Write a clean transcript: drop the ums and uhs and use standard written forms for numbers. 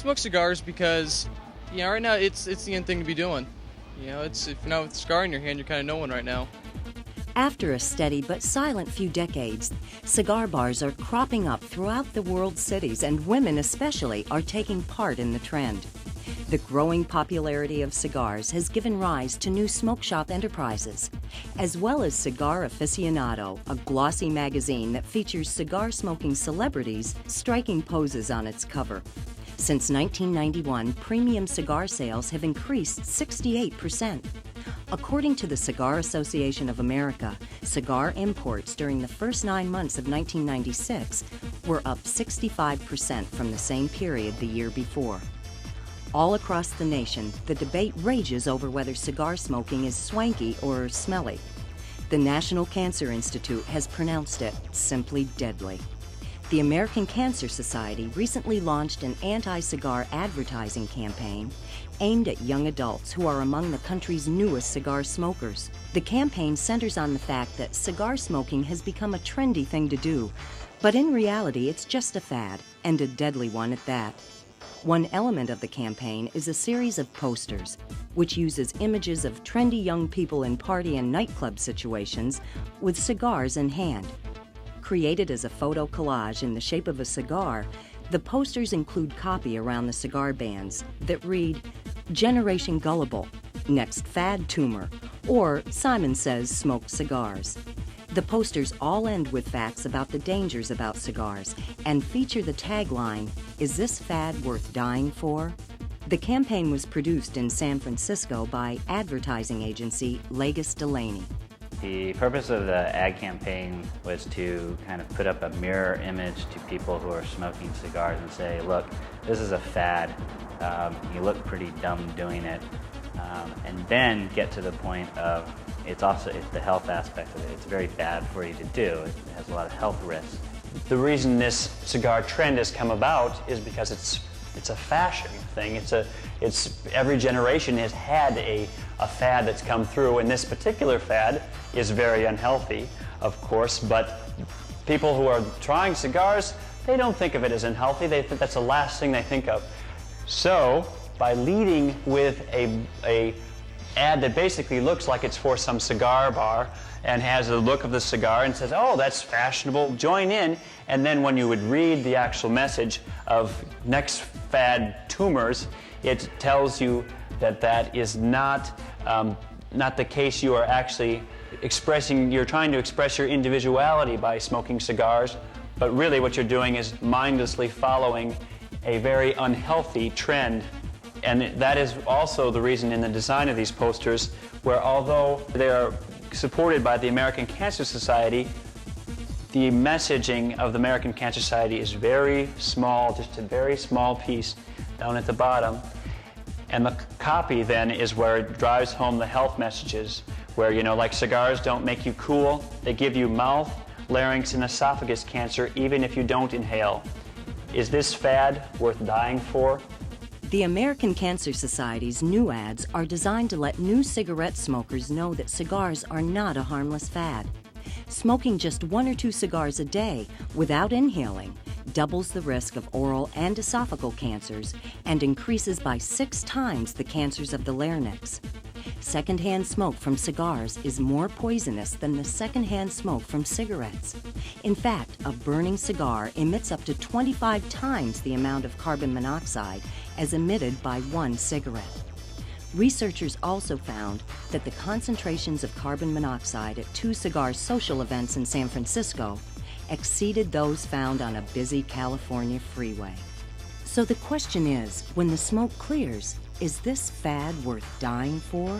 smoke cigars because, right now it's the end thing to be doing. It's if you're not with a cigar in your hand, you're kind of no one right now. After a steady but silent few decades, cigar bars are cropping up throughout the world's cities, and women especially are taking part in the trend. The growing popularity of cigars has given rise to new smoke shop enterprises, as well as Cigar Aficionado, a glossy magazine that features cigar smoking celebrities striking poses on its cover. Since 1991, premium cigar sales have increased 68%. According to the Cigar Association of America, cigar imports during the first 9 months of 1996 were up 65% from the same period the year before. All across the nation, the debate rages over whether cigar smoking is swanky or smelly. The National Cancer Institute has pronounced it simply deadly. The American Cancer Society recently launched an anti-cigar advertising campaign aimed at young adults who are among the country's newest cigar smokers. The campaign centers on the fact that cigar smoking has become a trendy thing to do, but in reality it's just a fad, and a deadly one at that. One element of the campaign is a series of posters, which uses images of trendy young people in party and nightclub situations with cigars in hand. Created as a photo collage in the shape of a cigar, the posters include copy around the cigar bands that read, "Generation Gullible," "Next Fad Tumor," or "Simon Says Smoke Cigars." The posters all end with facts about the dangers about cigars and feature the tagline, "Is this fad worth dying for?" The campaign was produced in San Francisco by advertising agency Legis Delaney. The purpose of the ad campaign was to kind of put up a mirror image to people who are smoking cigars and say, look, this is a fad. You look pretty dumb doing it. And then get to the point of it's the health aspect of it. It's very bad for you to do. It has a lot of health risks. The reason this cigar trend has come about is because it's a fashion thing. It's every generation has had a fad that's come through, and this particular fad is very unhealthy, of course, but people who are trying cigars, they don't think of it as unhealthy. They think that's the last thing they think of. So by leading with a ad that basically looks like it's for some cigar bar and has the look of the cigar and says, oh, that's fashionable, join in. And then when you would read the actual message of Next Fad Tumors, it tells you that that is not the case. You are actually you're trying to express your individuality by smoking cigars, but really what you're doing is mindlessly following a very unhealthy trend. And that is also the reason in the design of these posters, where although they are supported by the American Cancer Society, the messaging of the American Cancer Society is very small, just a very small piece down at the bottom. And the copy then is where it drives home the health messages, where, like cigars don't make you cool, they give you mouth, larynx, and esophagus cancer even if you don't inhale. Is this fad worth dying for? The American Cancer Society's new ads are designed to let new cigarette smokers know that cigars are not a harmless fad. Smoking just 1 or 2 cigars a day without inhaling doubles the risk of oral and esophageal cancers and increases by 6 times the cancers of the larynx. Secondhand smoke from cigars is more poisonous than the secondhand smoke from cigarettes. In fact, a burning cigar emits up to 25 times the amount of carbon monoxide as emitted by 1 cigarette. Researchers also found that the concentrations of carbon monoxide at 2 cigar social events in San Francisco exceeded those found on a busy California freeway. So the question is, when the smoke clears, is this fad worth dying for?